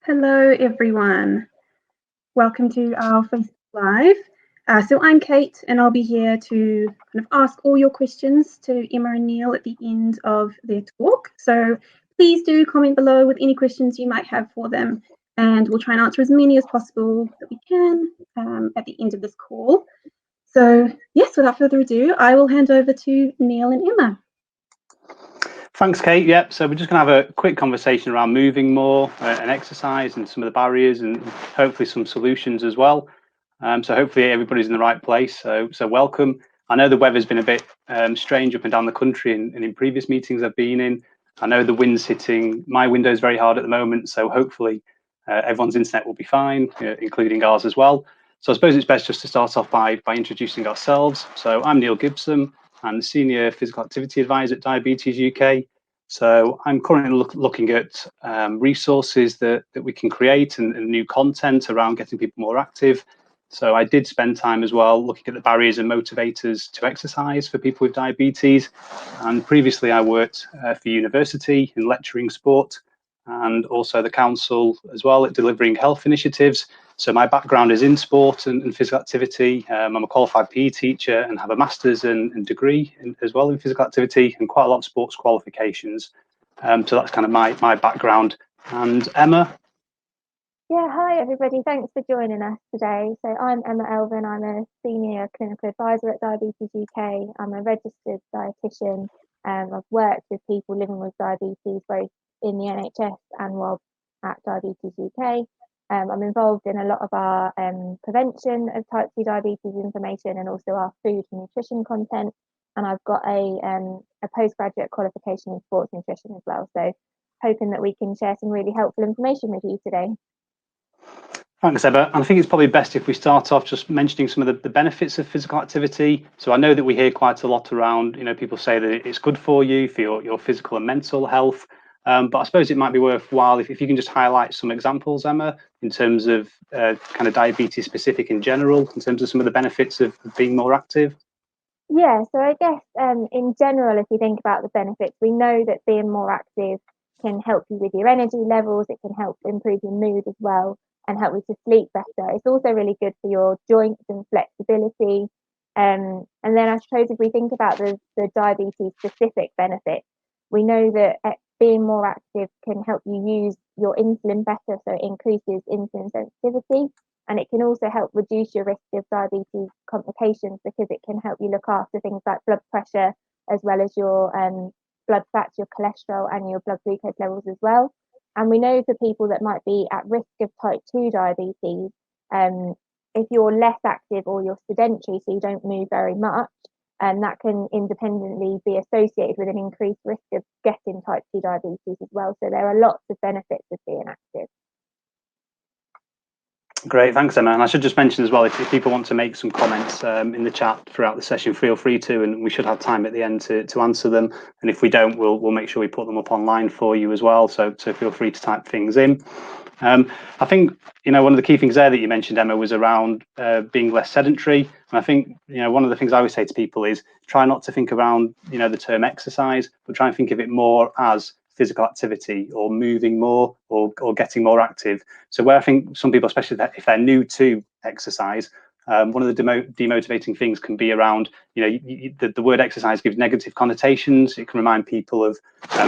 Hello, everyone. Welcome to our Facebook Live. So I'm Kate, and I'll be here to kind of ask all your questions to Emma and Neil at the end of their talk. So please do comment below with any questions you might have for them, and we'll try and answer as many as possible that we can at the end of this call. So yes, without further ado, I will hand over to Neil and Emma. Thanks, Kate. Yep. So we're just going to have a quick conversation around moving more and exercise and some of the barriers and hopefully some solutions as well. So hopefully everybody's in the right place. So welcome. I know the weather's been a bit strange up and down the country and in previous meetings I've been in. I know the wind's hitting my windows very hard at the moment. So hopefully everyone's internet will be fine, including ours as well. So I suppose it's best just to start off by introducing ourselves. So I'm Neil Gibson. I'm the Senior Physical Activity Advisor at Diabetes UK. So I'm currently looking at resources that we can create and new content around getting people more active. So I did spend time as well looking at the barriers and motivators to exercise for people with diabetes. And previously I worked for university in lecturing sport and also the council as well at delivering health initiatives. So my background is in sport and physical activity. I'm a qualified PE teacher and have a master's and degree as well in physical activity and quite a lot of sports qualifications. So that's kind of my background. And Emma? Yeah, hi everybody. Thanks for joining us today. So I'm Emma Elvin. I'm a senior clinical advisor at Diabetes UK. I'm a registered dietitian. I've worked with people living with diabetes both in the NHS and while at Diabetes UK. I'm involved in a lot of our prevention of type 2 diabetes information and also our food and nutrition content. And I've got a postgraduate qualification in sports nutrition as well. So hoping that we can share some really helpful information with you today. Thanks, Emma. And I think it's probably best if we start off just mentioning some of the benefits of physical activity. So I know that we hear quite a lot around, people say that it's good for you, for your physical and mental health. But I suppose it might be worthwhile if you can just highlight some examples, Emma, in terms of kind of diabetes specific in general, in terms of some of the benefits of being more active. Yeah, so I guess in general, if you think about the benefits, we know that being more active can help you with your energy levels. It can help improve your mood as well and help you to sleep better. It's also really good for your joints and flexibility. And then I suppose if we think about the diabetes specific benefits, we know that being more active can help you use your insulin better, so it increases insulin sensitivity, and it can also help reduce your risk of diabetes complications because it can help you look after things like blood pressure as well as your blood fats, your cholesterol and your blood glucose levels as well. And we know for people that might be at risk of type 2 diabetes, if you're less active or you're sedentary, so you don't move very much, that can independently be associated with an increased risk of getting type 2 diabetes as well. So there are lots of benefits of being active. Great, thanks, Emma. And I should just mention as well, if people want to make some comments in the chat throughout the session, feel free to, and we should have time at the end to answer them. And if we don't, we'll make sure we put them up online for you as well. So feel free to type things in. I think, one of the key things there that you mentioned, Emma, was around being less sedentary. And I think, one of the things I always say to people is try not to think around, the term exercise, but try and think of it more as physical activity or moving more or getting more active. So where I think some people, especially if they're new to exercise, one of the demotivating things can be around, the word exercise gives negative connotations. It can remind people of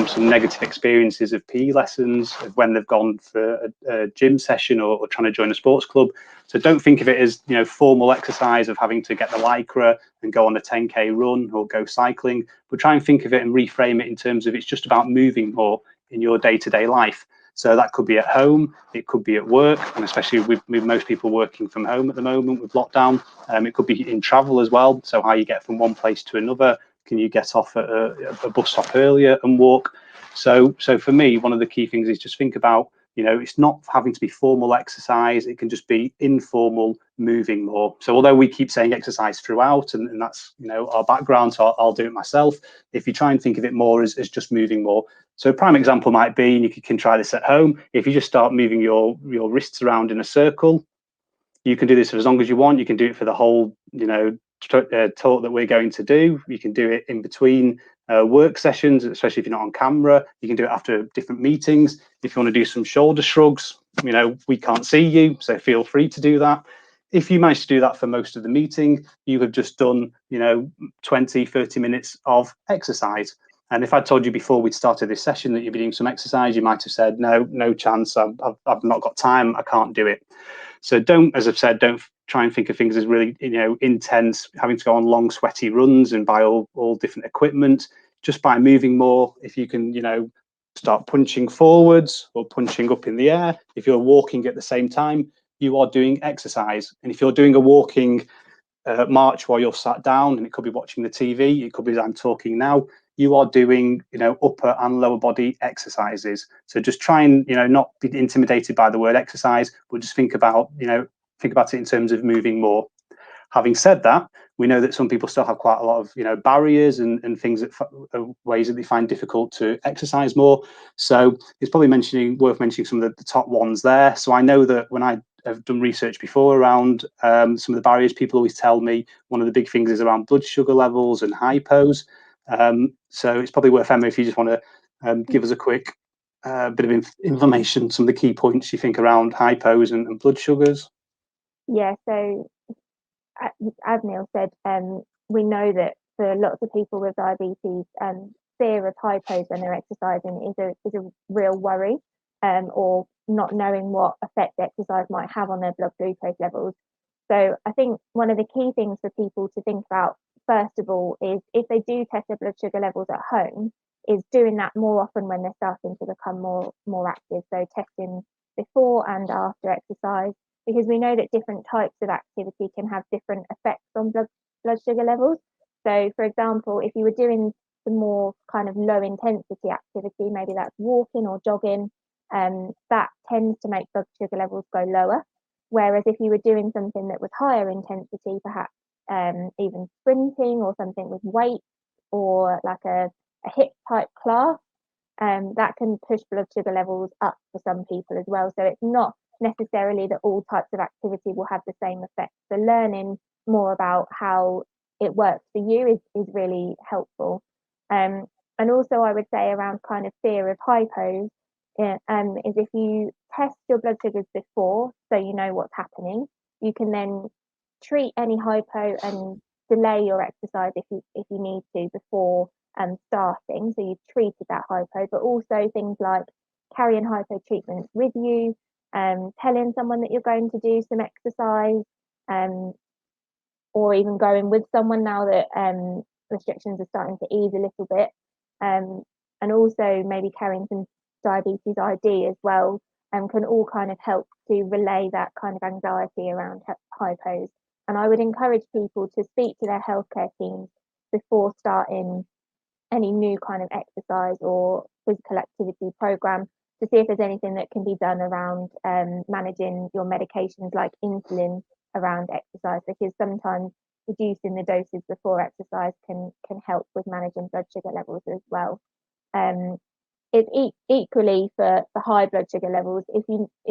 some negative experiences of PE lessons, of when they've gone for a gym session or trying to join a sports club. So don't think of it as, formal exercise of having to get the Lycra and go on a 10K run or go cycling, but try and think of it and reframe it in terms of it's just about moving more in your day-to-day life. So that could be at home, it could be at work, and especially with most people working from home at the moment with lockdown, it could be in travel as well. So how you get from one place to another, can you get off at a bus stop earlier and walk? So for me, one of the key things is just think about, it's not having to be formal exercise, it can just be informal moving more. So although we keep saying exercise throughout, and that's, our background, so I'll do it myself, if you try and think of it more as just moving more. So a prime example might be, and you can try this at home, if you just start moving your wrists around in a circle, you can do this for as long as you want. You can do it for the whole, talk that we're going to do. You can do it in between work sessions, especially if you're not on camera. You can do it after different meetings. If you want to do some shoulder shrugs, we can't see you, so feel free to do that. If you manage to do that for most of the meeting, you have just done 20-30 minutes of exercise. And if I told you before we'd started this session that you'd be doing some exercise, you might have said, no chance, I've not got time, I can't do it. So don't, as I've said, don't try and think of things as really intense, having to go on long sweaty runs and buy all different equipment. Just by moving more, if you can start punching forwards or punching up in the air, if you're walking at the same time, you are doing exercise. And if you're doing a walking march while you're sat down, and it could be watching the TV, it could be as I'm talking now, you are doing upper and lower body exercises. So just try and not be intimidated by the word exercise, but just think about it in terms of moving more. Having said that, we know that some people still have quite a lot of barriers and things that ways that they find difficult to exercise more. So it's probably worth mentioning some of the top ones there. So I know that when I have done research before around some of the barriers, people always tell me one of the big things is around blood sugar levels and hypos. So it's probably worth, Emma, if you just want to give us a quick bit of information, some of the key points you think around hypos and blood sugars. Yeah, so as Neil said, we know that for lots of people with diabetes, fear of hypos when they're exercising is a real worry, or not knowing what effect exercise might have on their blood glucose levels. So I think one of the key things for people to think about, first of all, is if they do test their blood sugar levels at home, is doing that more often when they're starting to become more active. So testing before and after exercise, because we know that different types of activity can have different effects on blood sugar levels. So, for example, if you were doing some more kind of low intensity activity, maybe that's walking or jogging, that tends to make blood sugar levels go lower. Whereas if you were doing something that was higher intensity, perhaps even sprinting or something with weight or like a HIIT type class, that can push blood sugar levels up for some people as well. So it's not necessarily that all types of activity will have the same effect. So learning more about how it works for you is really helpful. And also I would say around kind of fear of hypos, is if you test your blood sugars before, so you know what's happening, you can then treat any hypo and delay your exercise if you need to before starting. So you've treated that hypo, but also things like carrying hypo treatments with you, telling someone that you're going to do some exercise, or even going with someone now that restrictions are starting to ease a little bit, and also maybe carrying some diabetes ID as well, can all kind of help to relay that kind of anxiety around hypos. And I would encourage people to speak to their healthcare teams before starting any new kind of exercise or physical activity program to see if there's anything that can be done around managing your medications like insulin around exercise, because sometimes reducing the doses before exercise can help with managing blood sugar levels as well. It's equally for high blood sugar levels. If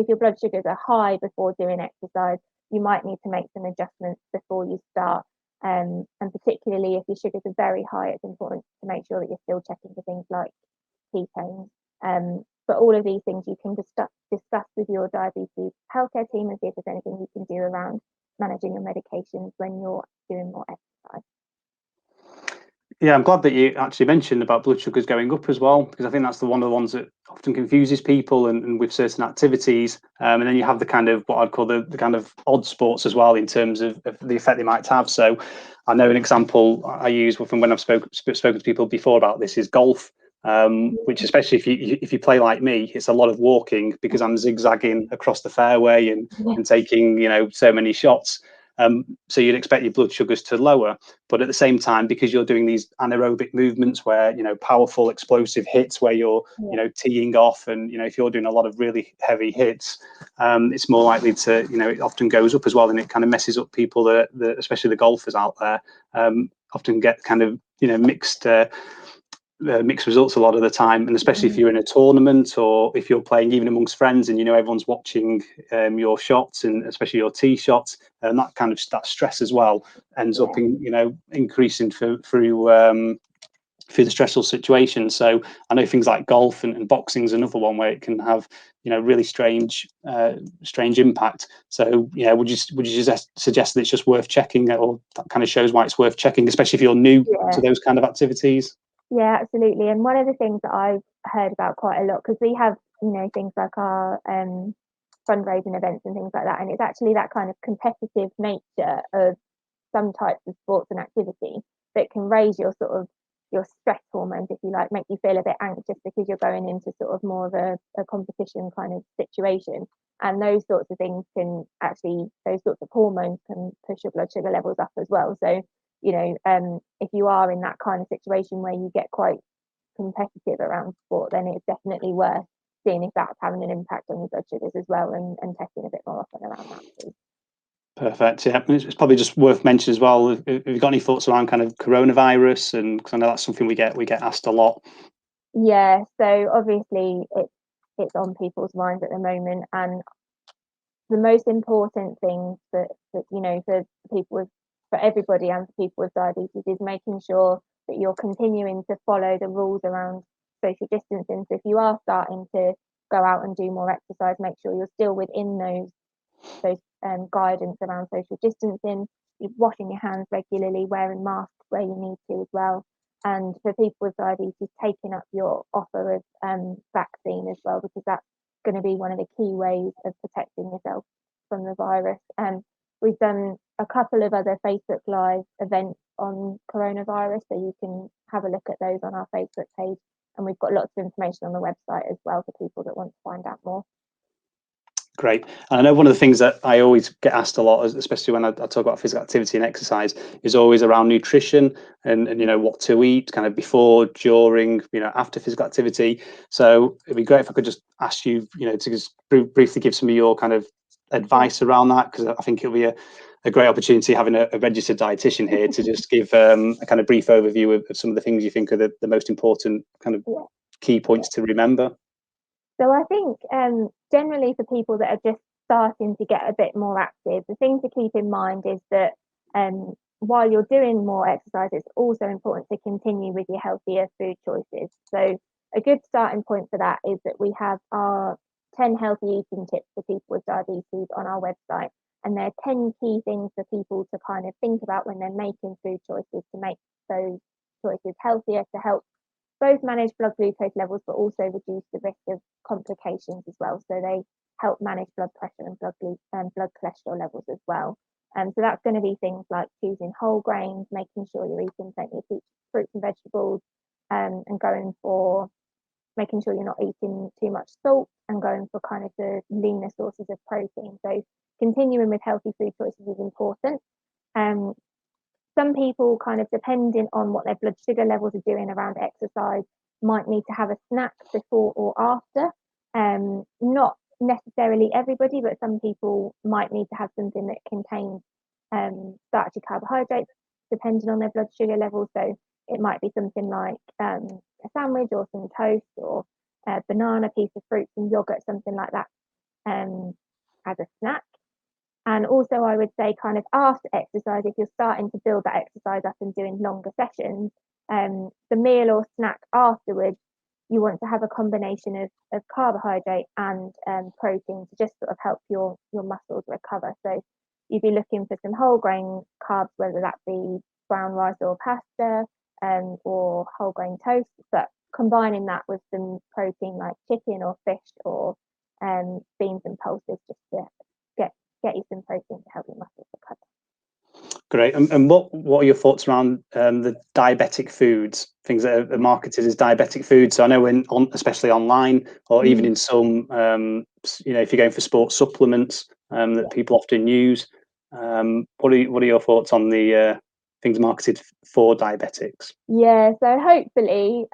your blood sugars are high before doing exercise, you might need to make some adjustments before you start. And particularly if your sugars are very high, it's important to make sure that you're still checking for things like ketones. But all of these things you can discuss with your diabetes healthcare team and see if there's anything you can do around managing your medications when you're doing more exercise. Yeah, I'm glad that you actually mentioned about blood sugars going up as well, because I think that's one of the ones that often confuses people and with certain activities. And then you have the kind of what I'd call the kind of odd sports as well in terms of the effect they might have. So I know an example I use from when I've spoken to people before about this is golf, which especially if you play like me, it's a lot of walking because I'm zigzagging across the fairway and taking so many shots. So you'd expect your blood sugars to lower, but at the same time, because you're doing these anaerobic movements where powerful explosive hits where you're teeing off, and if you're doing a lot of really heavy hits, it's more likely to it often goes up as well, and it kind of messes up people that especially the golfers out there often get kind of mixed results a lot of the time, and especially if you're in a tournament or if you're playing even amongst friends and everyone's watching your shots and especially your tee shots, and that stress as well ends up in increasing through through the stressful situation. So I know things like golf and boxing is another one where it can have, really strange impact. So yeah, would you suggest that it's just worth checking, or that kind of shows why it's worth checking, especially if you're new to those kind of activities? Yeah, absolutely. And one of the things that I've heard about quite a lot, because we have, things like our fundraising events and things like that, and it's actually that kind of competitive nature of some types of sports and activity that can raise your your stress hormones, if you like, make you feel a bit anxious because you're going into sort of more of a competition kind of situation. And those sorts of things can actually, those sorts of hormones can push your blood sugar levels up as well. So, if you are in that kind of situation where you get quite competitive around sport, then it's definitely worth seeing if that's having an impact on your blood sugars as well, and testing a bit more often around that too. Perfect. Yeah, it's probably just worth mentioning as well. Have you got any thoughts around kind of coronavirus? And because I know that's something we get asked a lot. Yeah, so obviously it's on people's minds at the moment, and the most important thing for people with, for everybody and for people with diabetes, is making sure that you're continuing to follow the rules around social distancing. So if you are starting to go out and do more exercise, make sure you're still within those guidance around social distancing. You're washing your hands regularly, wearing masks where you need to as well. And for people with diabetes, taking up your offer of vaccine as well, because that's going to be one of the key ways of protecting yourself from the virus. And we've done a couple of other Facebook Live events on coronavirus, so you can have a look at those on our Facebook page. And we've got lots of information on the website as well for people that want to find out more. Great. And I know one of the things that I always get asked a lot, especially when I talk about physical activity and exercise, is always around nutrition and what to eat kind of before, during, after physical activity. So it'd be great if I could just ask you, to just briefly give some of your kind of advice around that, because I think it'll be a great opportunity having a registered dietitian here to just give a kind of brief overview of some of the things you think are the most important kind of key points to remember. So I think generally for people that are just starting to get a bit more active, the thing to keep in mind is that while you're doing more exercise, it's also important to continue with your healthier food choices. So a good starting point for that is that we have our 10 healthy eating tips for people with diabetes on our website. And there are 10 key things for people to kind of think about when they're making food choices to make those choices healthier, to help both manage blood glucose levels, but also reduce the risk of complications as well. So they help manage blood pressure and blood cholesterol levels as well. So that's going to be things like choosing whole grains, making sure you're eating plenty of fruits and vegetables, and going for making sure you're not eating too much salt, and going for kind of the leaner sources of protein. So continuing with healthy food choices is important. Some people, kind of depending on what their blood sugar levels are doing around exercise, might need to have a snack before or after. Not necessarily everybody, but some people might need to have something that contains starchy carbohydrates, depending on their blood sugar levels. So it might be something like a sandwich or some toast, or a banana, piece of fruit, some yogurt, something like that as a snack. And also, I would say, kind of after exercise, if you're starting to build that exercise up and doing longer sessions, the meal or snack afterwards, you want to have a combination of carbohydrate and protein to just sort of help your muscles recover. So you'd be looking for some whole grain carbs, whether that be brown rice or pasta, or whole grain toast, but combining that with some protein like chicken or fish or beans and pulses, just to get you some protein to help your muscles recover. Great. And what are your thoughts around the diabetic foods, things that are marketed as diabetic foods? So I know especially online, or even in some, if you're going for sports supplements that people often use. What are your thoughts on the things marketed for diabetics? Yeah, so hopefully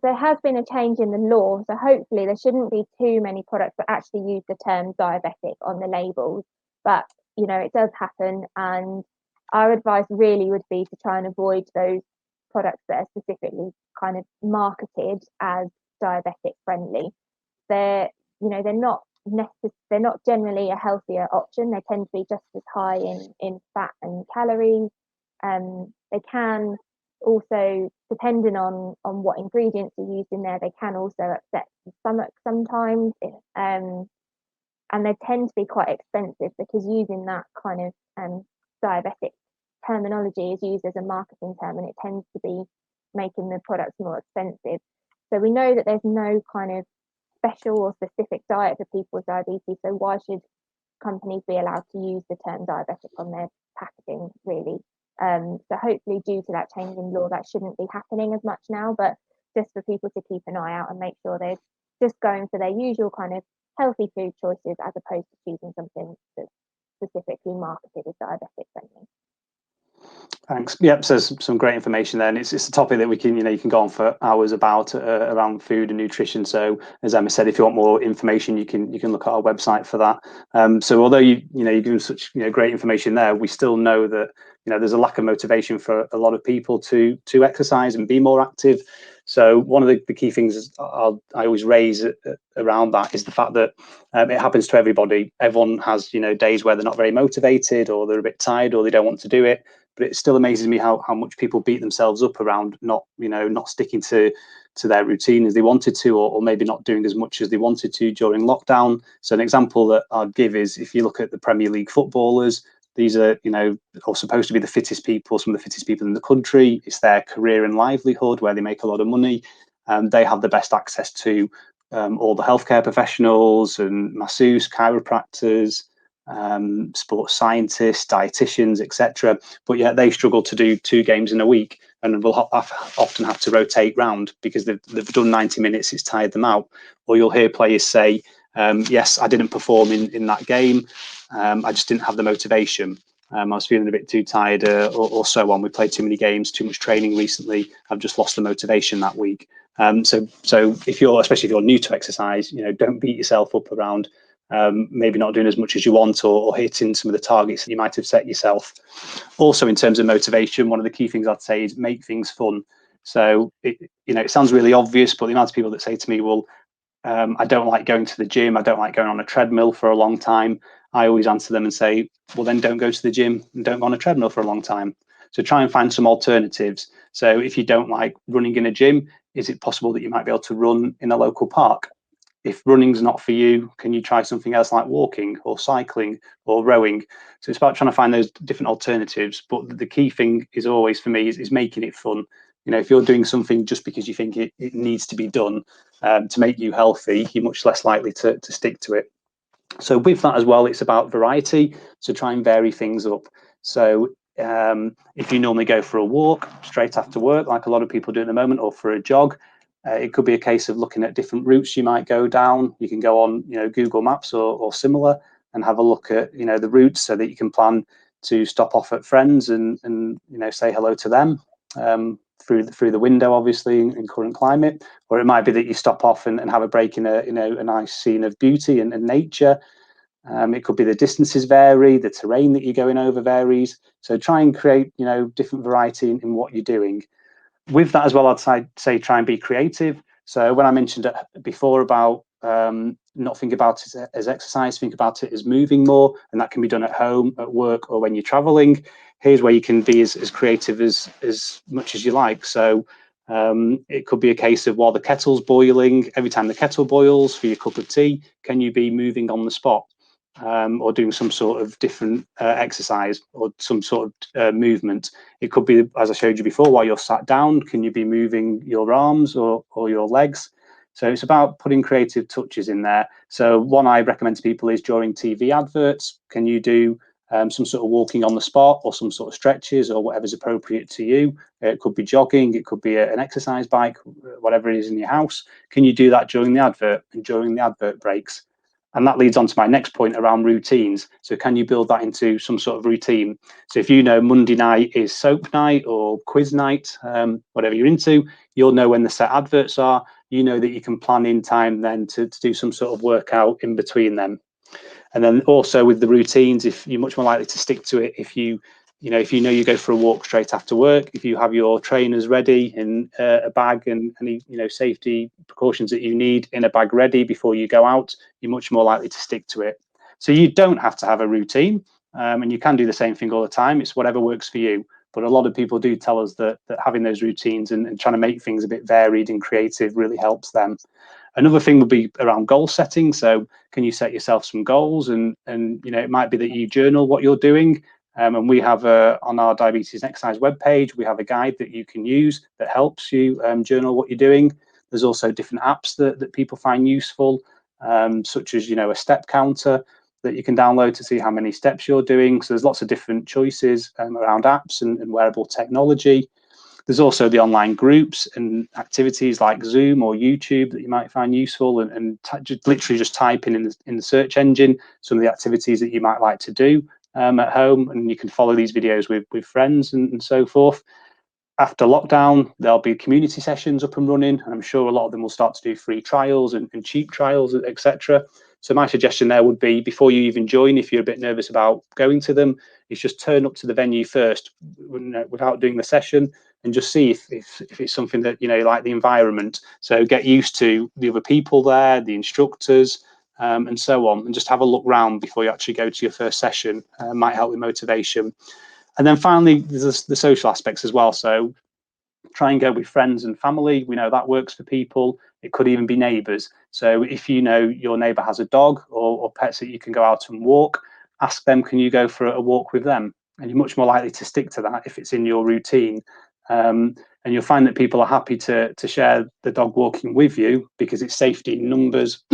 there has been a change in the law, so hopefully there shouldn't be too many products that actually use the term diabetic on the labels, but it does happen, and our advice really would be to try and avoid those products that are specifically kind of marketed as diabetic friendly. They're not generally a healthier option. They tend to be just as high in fat and calories. They can also, depending on what ingredients are used in there, they can also upset the stomach sometimes. And they tend to be quite expensive, because using that kind of diabetic terminology is used as a marketing term, and it tends to be making the products more expensive. So we know that there's no kind of special or specific diet for people with diabetes. So why should companies be allowed to use the term diabetic on their packaging, really? So hopefully, due to that change in law, that shouldn't be happening as much now, but just for people to keep an eye out and make sure they're just going for their usual kind of healthy food choices, as opposed to choosing something that's specifically marketed as diabetic friendly. Thanks. Yep, so some great information there, and it's a topic that we can, you can go on for hours about around food and nutrition. So as Emma said, if you want more information, you can look at our website for that. So although you've given such great information there, we still know that there's a lack of motivation for a lot of people to exercise and be more active. So one of the key things I always raise around that is the fact that it happens to everybody. Everyone has days where they're not very motivated, or they're a bit tired, or they don't want to do it. But it still amazes me how much people beat themselves up around not sticking to their routine as they wanted to, or maybe not doing as much as they wanted to during lockdown. So an example that I'd give is, if you look at the Premier League footballers, these are are supposed to be the fittest people, some of the fittest people in the country. It's their career and livelihood, where they make a lot of money. They have the best access to all the healthcare professionals and masseuse, chiropractors, sports scientists, dietitians, etc. But yet they struggle to do 2 games in a week, and will often have to rotate round because they've done 90 minutes, it's tired them out. Or you'll hear players say, yes, I didn't perform in that game, I just didn't have the motivation. I was feeling a bit too tired, or so on. We played too many games, too much training recently, I've just lost the motivation that week. So especially if you're new to exercise, don't beat yourself up around maybe not doing as much as you want, or hitting some of the targets that you might have set yourself. Also, in terms of motivation, one of the key things I'd say is make things fun. So it sounds really obvious, but the amount of people that say to me, well, I don't like going to the gym, I don't like going on a treadmill for a long time, I always answer them and say, well, then don't go to the gym and don't go on a treadmill for a long time. So try and find some alternatives. So if you don't like running in a gym, is it possible that you might be able to run in a local park? If running's not for you, can you try something else like walking or cycling or rowing? So it's about trying to find those different alternatives. But the key thing is always, for me, is making it fun. If you're doing something just because you think it needs to be done to make you healthy, you're much less likely to stick to it. So with that as well, it's about variety. So try and vary things up. So if you normally go for a walk straight after work, like a lot of people do at the moment, or for a jog, it could be a case of looking at different routes you might go down. You can go on Google Maps or similar, and have a look at the routes, so that you can plan to stop off at friends and say hello to them through the window, obviously, in current climate. Or it might be that you stop off and have a break in a nice scene of beauty and nature. It could be the distances vary, the terrain that you're going over varies. So try and create different variety in what you're doing. With that as well, I'd say try and be creative. So when I mentioned before about not think about it as exercise, think about it as moving more, and that can be done at home, at work, or when you're traveling. Here's where you can be as creative as much as you like. So it could be a case of, while the kettle's boiling, every time the kettle boils for your cup of tea, can you be moving on the spot? Or doing some sort of different exercise, or some sort of movement. It could be, as I showed you before, while you're sat down, can you be moving your arms or your legs? So it's about putting creative touches in there. So one I recommend to people is, during TV adverts, can you do some sort of walking on the spot, or some sort of stretches, or whatever's appropriate to you? It could be jogging, it could be an exercise bike, whatever it is in your house. Can you do that during the advert and during the advert breaks? And that leads on to my next point around routines. So can you build that into some sort of routine? So if Monday night is soap night or quiz night, whatever you're into, you'll know when the set adverts are. You know that you can plan in time then to do some sort of workout in between them. And then also with the routines, if you're much more likely to stick to it if you go for a walk straight after work, if you have your trainers ready in a bag, and any safety precautions that you need in a bag ready before you go out, you're much more likely to stick to it. So you don't have to have a routine, and you can do the same thing all the time. It's whatever works for you. but a lot of people do tell us that having those routines and trying to make things a bit varied and creative really helps them. Another thing would be around goal setting. So can you set yourself some goals, and it might be that you journal what you're doing. And we have on our diabetes and exercise webpage, we have a guide that you can use that helps you journal what you're doing. There's also different apps that people find useful, such as a step counter that you can download to see how many steps you're doing. So there's lots of different choices around apps and wearable technology. There's also the online groups and activities like Zoom or YouTube that you might find useful, and literally just type in the search engine some of the activities that you might like to do at home, and you can follow these videos with friends and so forth. After lockdown, there'll be community sessions up and running, and I'm sure a lot of them will start to do free trials and cheap trials, etc. So my suggestion there would be, before you even join, if you're a bit nervous about going to them, is just turn up to the venue first without doing the session, and just see if it's something that you like the environment. So get used to the other people there, the instructors, and so on, and just have a look round before you actually go to your first session. Might help with motivation. And then finally, there's the social aspects as well. So try and go with friends and family. We know that works for people. It could even be neighbours. So if your neighbour has a dog or pets that you can go out and walk, ask them, can you go for a walk with them? And you're much more likely to stick to that if it's in your routine. And you'll find that people are happy to share the dog walking with you, because it's safety in numbers,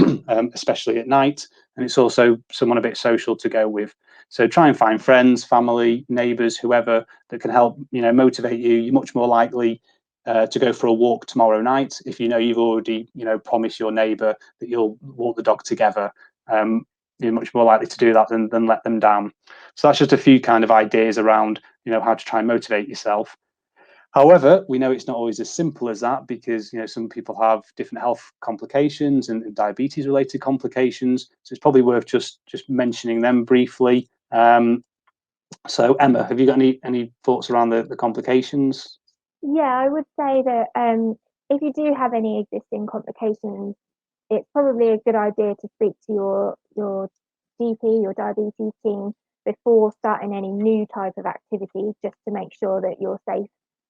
especially at night. And it's also someone a bit social to go with. So try and find friends, family, neighbours, whoever that can help motivate you. You're much more likely to go for a walk tomorrow night if you've already promised your neighbour that you'll walk the dog together. You're much more likely to do that than let them down. So that's just a few kind of ideas around how to try and motivate yourself. However, we know it's not always as simple as that, because some people have different health complications and diabetes related complications. So it's probably worth just mentioning them briefly. So Emma, have you got any thoughts around the complications? Yeah, I would say that if you do have any existing complications, it's probably a good idea to speak to your GP, your diabetes team, before starting any new type of activity, just to make sure that you're safe.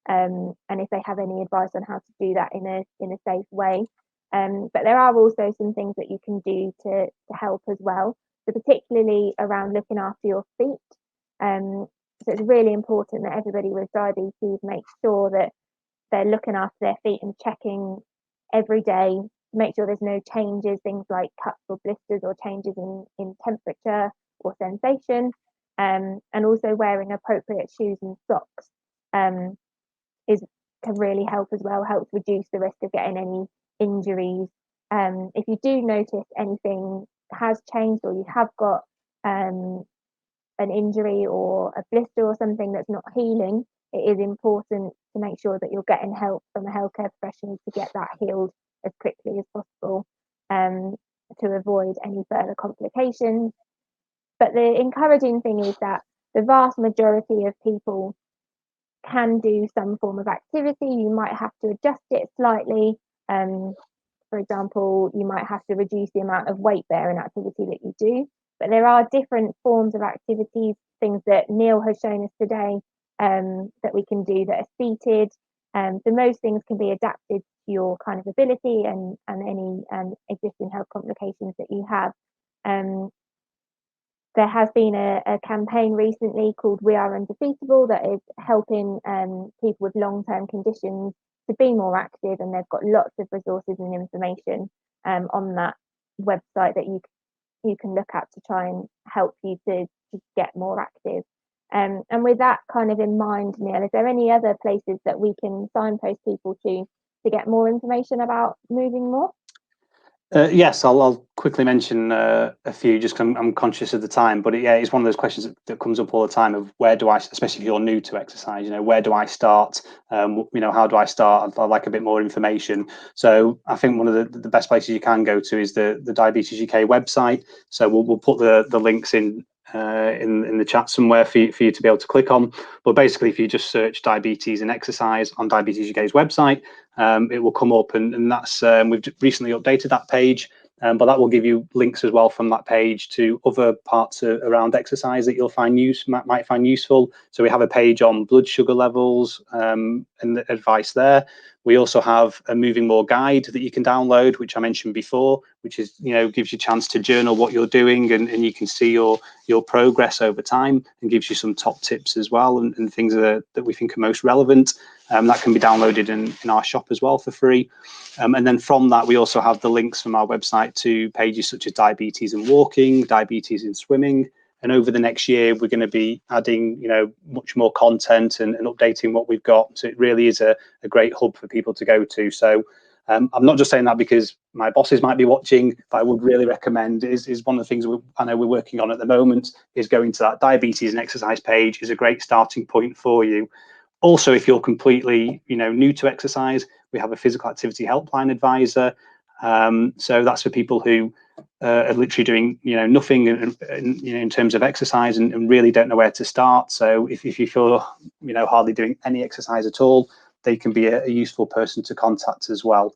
And if they have any advice on how to do that in a safe way. But there are also some things that you can do to help as well. So particularly around looking after your feet. So it's really important that everybody with diabetes makes sure that they're looking after their feet and checking every day, make sure there's no changes, things like cuts or blisters or changes in temperature or sensation, and also wearing appropriate shoes and socks can really help as well, helps reduce the risk of getting any injuries. If you do notice anything has changed, or you have got an injury or a blister or something that's not healing, it is important to make sure that you're getting help from a healthcare professional to get that healed as quickly as possible, to avoid any further complications. But the encouraging thing is that the vast majority of people can do some form of activity. You might have to adjust it slightly. For example, you might have to reduce the amount of weight bearing activity that you do. But there are different forms of activities, things that Neil has shown us today, that we can do that are seated. So most things can be adapted to your kind of ability and any existing health complications that you have. There has been a campaign recently called We Are Undefeatable that is helping people with long-term conditions to be more active, and they've got lots of resources and information on that website that you can look at to try and help you to get more active. And with that kind of in mind, Neil, is there any other places that we can signpost people to get more information about moving more? Yes, I'll quickly mention a few, just 'cause I'm conscious of the time. But it's one of those questions that comes up all the time of where do I, especially if you're new to exercise, where do I start? How do I start? I'd like a bit more information. So I think one of the best places you can go to is the Diabetes UK website. So we'll put the links in the chat somewhere for you to be able to click on. But basically, if you just search diabetes and exercise on Diabetes UK's website, it will come up, and that's we've recently updated that page. But that will give you links as well from that page to other parts around exercise that you'll might find useful. So we have a page on blood sugar levels and the advice there. We also have a moving more guide that you can download, which I mentioned before, which is, gives you a chance to journal what you're doing, and you can see your progress over time, and gives you some top tips as well, and things that we think are most relevant. That can be downloaded in our shop as well for free. And then from that, we also have the links from our website to pages such as diabetes and walking, diabetes and swimming. And over the next year, we're going to be adding, much more content and updating what we've got. So it really is a great hub for people to go to. So I'm not just saying that because my bosses might be watching, but I would really recommend is one of the things I know we're working on at the moment is going to that diabetes and exercise page is a great starting point for you. Also, if you're completely, new to exercise, we have a Physical Activity Helpline Advisor. So that's for people who are literally doing, nothing in terms of exercise and really don't know where to start. So if you feel, hardly doing any exercise at all, they can be a useful person to contact as well.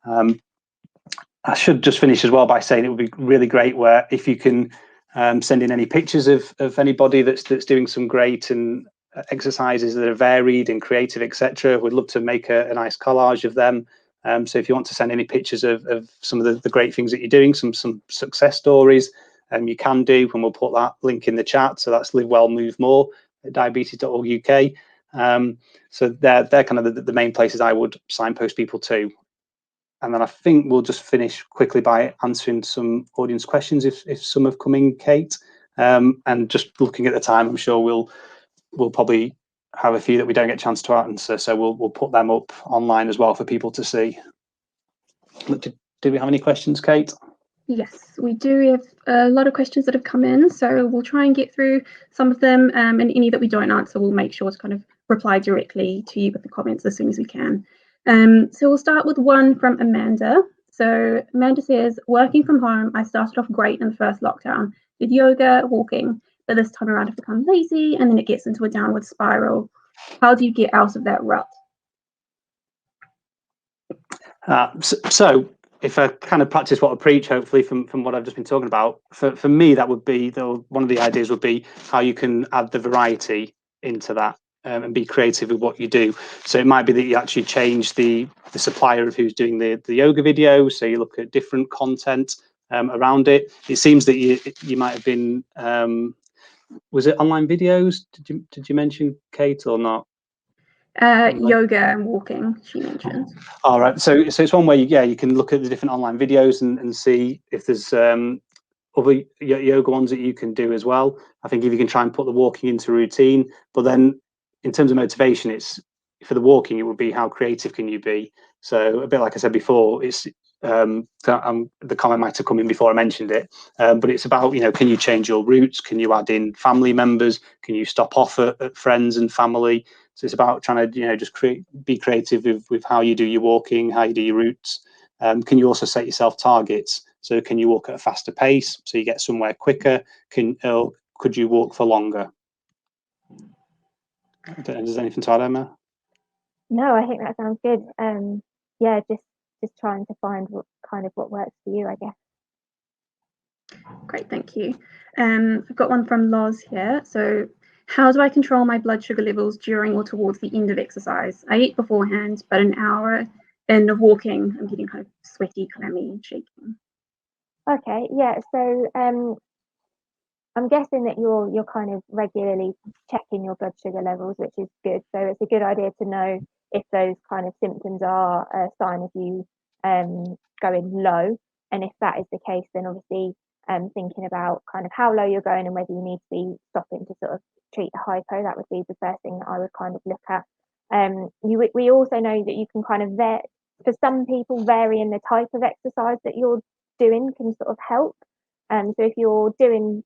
I should just finish as well by saying it would be really great where if you can send in any pictures of anybody that's doing some great and exercises that are varied and creative, etc. We'd love to make a nice collage of them. So if you want to send any pictures of some of the great things that you're doing, some success stories, you can do, and we'll put that link in the chat. So that's Live Well, Move More at diabetes.org.uk. So they're kind of the main places I would signpost people to. And then I think we'll just finish quickly by answering some audience questions if some have come in, Kate. And just looking at the time, I'm sure we'll probably have a few that we don't get a chance to answer, so we'll put them up online as well for people to see. Do we have any questions, Kate? Yes, we do. We have a lot of questions that have come in, so we'll try and get through some of them, and any that we don't answer, we'll make sure to kind of reply directly to you with the comments as soon as we can. So we'll start with one from Amanda. So Amanda says, working from home, I started off great in the first lockdown with yoga, walking, but this time around I've become lazy and then it gets into a downward spiral. How do you get out of that rut? So if I kind of practice what I preach, hopefully from what I've just been talking about, for me, that would be one of the ideas would be how you can add the variety into that and be creative with what you do. So it might be that you actually change the supplier of who's doing the yoga video. So you look at different content around it. It seems that you might have been, was it online videos? Did you mention, Kate, or not? Yoga and walking, she mentioned. All right, so it's one way you can look at the different online videos and see if there's other yoga ones that you can do as well. I think if you can try and put the walking into a routine, but then in terms of motivation, it's for the walking, it would be how creative can you be. So a bit like I said before, it's the comment might have come in before I mentioned it, but it's about, can you change your routes? Can you add in family members? Can you stop off at friends and family? So it's about trying to, just be creative with how you do your walking, how you do your routes. Can you also set yourself targets? So can you walk at a faster pace so you get somewhere quicker? Could you walk for longer? I don't know, is there anything to add, Emma? No, I think that sounds good. Yeah, just trying to find what works for you, I guess. Great, thank you. I've got one from Loz here. So how do I control my blood sugar levels during or towards the end of exercise? I eat beforehand, but an hour in of walking, I'm getting kind of sweaty, clammy, and shaking. Okay, yeah. So I'm guessing that you're kind of regularly checking your blood sugar levels, which is good. So it's a good idea to know if those kind of symptoms are a sign of you going low. And if that is the case, then obviously thinking about kind of how low you're going and whether you need to be stopping to sort of treat a hypo, that would be the first thing that I would kind of look at. We also know that you can kind of for some people, varying the type of exercise that you're doing can sort of help. So if you're doing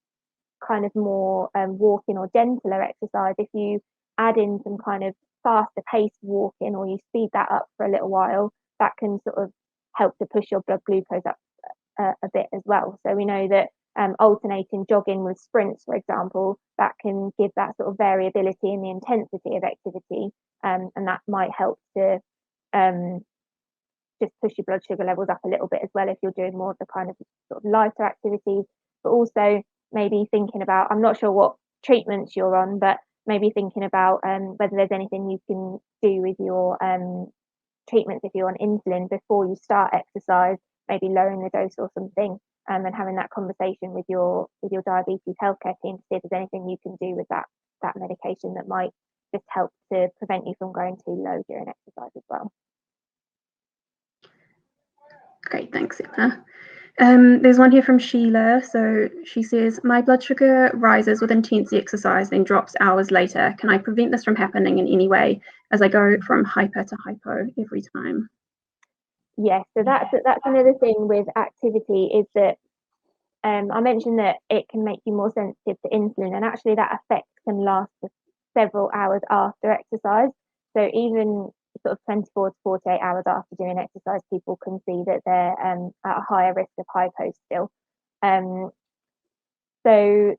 kind of more walking or gentler exercise, if you add in some kind of faster paced walking or you speed that up for a little while, that can sort of help to push your blood glucose up a bit as well. So we know that alternating jogging with sprints, for example, that can give that sort of variability in the intensity of activity, and that might help to just push your blood sugar levels up a little bit as well if you're doing more of the kind of sort of lighter activities. But also maybe thinking about, I'm not sure what treatments you're on, but maybe thinking about whether there's anything you can do with your treatments if you're on insulin before you start exercise, maybe lowering the dose or something, and having that conversation with your diabetes healthcare team to see if there's anything you can do with that medication that might just help to prevent you from going too low during exercise as well. Great, thanks, Emma. There's one here from Sheila. So she says, my blood sugar rises with intense exercise, then drops hours later. Can I prevent this from happening in any way as I go from hyper to hypo every time? Yes, so that's another thing with activity is that I mentioned that it can make you more sensitive to insulin, and actually that effect can last for several hours after exercise. So even sort of 24 to 48 hours after doing exercise, people can see that they're at a higher risk of hypo still. So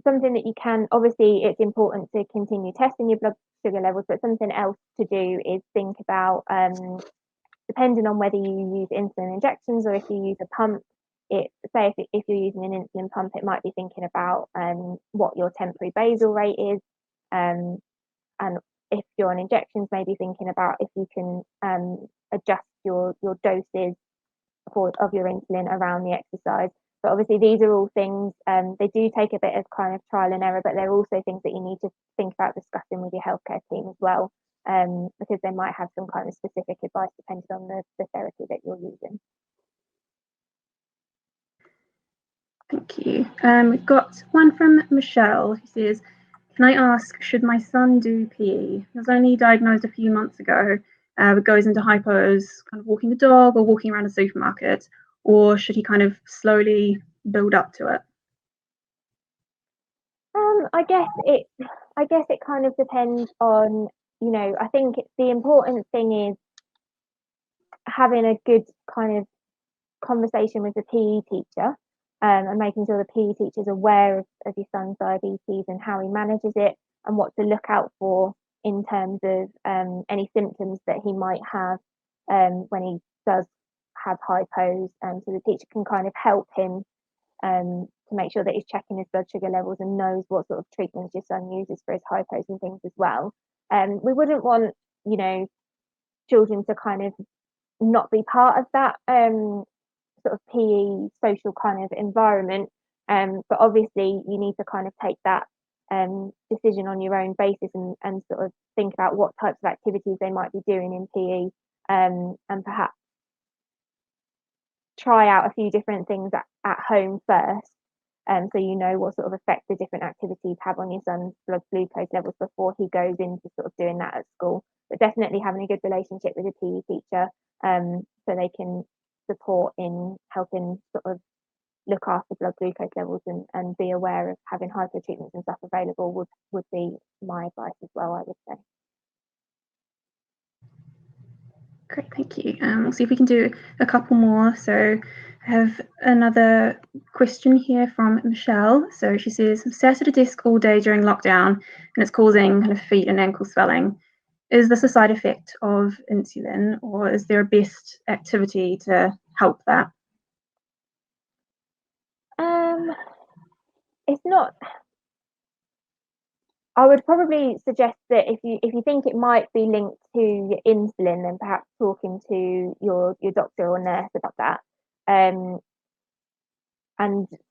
something that you can, obviously it's important to continue testing your blood sugar levels, but something else to do is think about, depending on whether you use insulin injections or if you use a pump, say if you're using an insulin pump, it might be thinking about what your temporary basal rate is, and if you're on injections, maybe thinking about if you can adjust your doses of your insulin around the exercise. But obviously these are all things, they do take a bit of kind of trial and error, but they're also things that you need to think about discussing with your healthcare team as well, because they might have some kind of specific advice depending on the therapy that you're using. Thank you. We've got one from Michelle who says, can I ask, should my son do PE? He was only diagnosed a few months ago, but goes into hypos, kind of walking the dog or walking around a supermarket, or should he kind of slowly build up to it? I guess it kind of depends on, I think the important thing is having a good kind of conversation with the PE teacher, and making sure the PE teacher is aware of your son's diabetes and how he manages it and what to look out for in terms of any symptoms that he might have when he does have hypos. So the teacher can kind of help him to make sure that he's checking his blood sugar levels and knows what sort of treatments your son uses for his hypos and things as well. We wouldn't want, children to kind of not be part of that sort of PE social kind of environment, but obviously you need to kind of take that decision on your own basis and sort of think about what types of activities they might be doing in PE, and perhaps try out a few different things at home first, so you know what sort of effect the different activities have on your son's blood glucose levels before he goes into sort of doing that at school. But definitely having a good relationship with a PE teacher, so they can support in helping sort of look after blood glucose levels and be aware of having hypo treatments and stuff available would be my advice as well, I would say. Great, thank you. We'll see if we can do a couple more. So I have another question here from Michelle. So she says, I've sat at a desk all day during lockdown and it's causing kind of feet and ankle swelling. Is this a side effect of insulin, or is there a best activity to help that? It's not. I would probably suggest that if you think it might be linked to your insulin, then perhaps talking to your doctor or nurse about that. And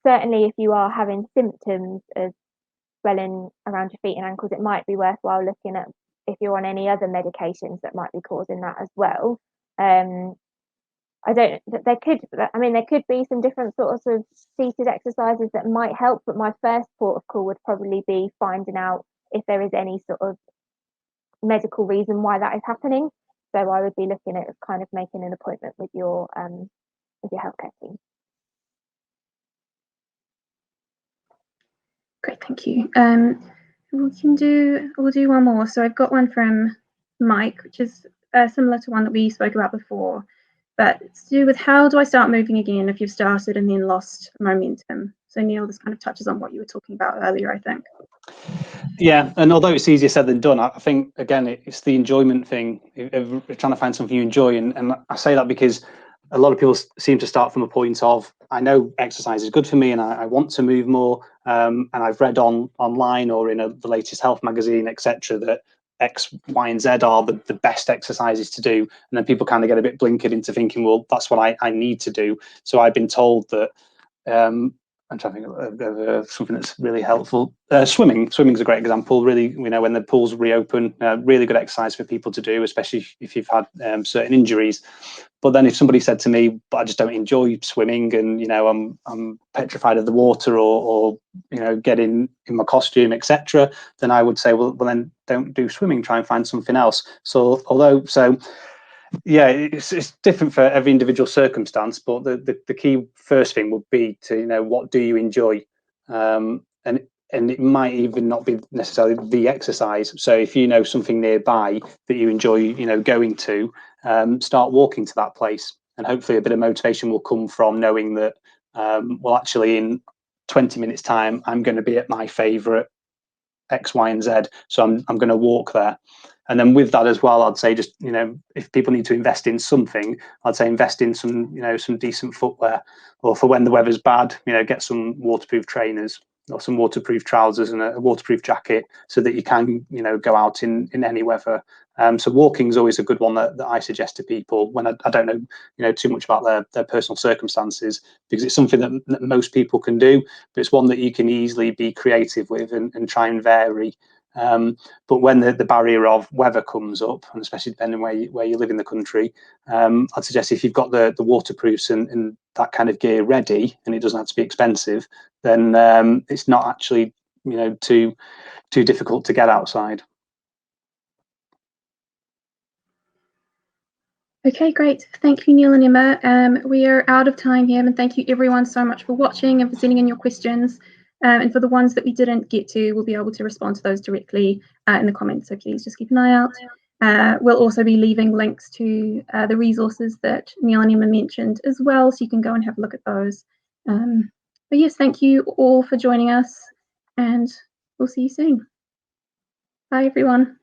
certainly if you are having symptoms of swelling around your feet and ankles, it might be worthwhile looking at if you're on any other medications that might be causing that as well. There could be some different sorts of seated exercises that might help, but my first port of call would probably be finding out if there is any sort of medical reason why that is happening. So I would be looking at kind of making an appointment with your healthcare team. Great, thank you. We'll do one more. So I've got one from Mike, which is similar to one that we spoke about before. but it's to do with how do I start moving again if you've started and then lost momentum. So Neil, this kind of touches on what you were talking about earlier, I think. Yeah, and although it's easier said than done, I think, again, it's the enjoyment thing, of trying to find something you enjoy. And I say that because a lot of people seem to start from a point of, I know exercise is good for me and I want to move more. And I've read online or in the latest health magazine, etc., that X, Y, and Z are the best exercises to do. And then people kind of get a bit blinkered into thinking, well, that's what I need to do. So I've been told that I'm trying to think of something that's really helpful. Swimming's a great example. Really, when the pools reopen, really good exercise for people to do, especially if you've had certain injuries. But then if somebody said to me, but I just don't enjoy swimming, and I'm petrified of the water, or getting in my costume, etc., then I would say, well, then don't do swimming. Try and find something else. Yeah, it's different for every individual circumstance, but the key first thing would be to what do you enjoy, and it might even not be necessarily the exercise. So if you know something nearby that you enjoy, going to, start walking to that place, and hopefully a bit of motivation will come from knowing that, well, actually in 20 minutes time I'm going to be at my favourite X, Y, and Z, so I'm going to walk there. And then with that as well, I'd say just if people need to invest in something, I'd say invest in some some decent footwear, or for when the weather's bad, get some waterproof trainers or some waterproof trousers and a waterproof jacket, so that you can go out in any weather. So walking is always a good one that I suggest to people when I don't know too much about their personal circumstances, because it's something that most people can do, but it's one that you can easily be creative with and try and vary. But when the barrier of weather comes up, and especially depending where you live in the country, I'd suggest if you've got the waterproofs and that kind of gear ready, and it doesn't have to be expensive, then it's not actually too difficult to get outside. Okay, great. Thank you, Neil and Emma. We are out of time here, and thank you everyone so much for watching and for sending in your questions. And for the ones that we didn't get to, we'll be able to respond to those directly in the comments, so please just keep an eye out. We'll also be leaving links to the resources that Neil and Emma mentioned as well, so you can go and have a look at those. But yes, thank you all for joining us, and we'll see you soon. Bye, everyone.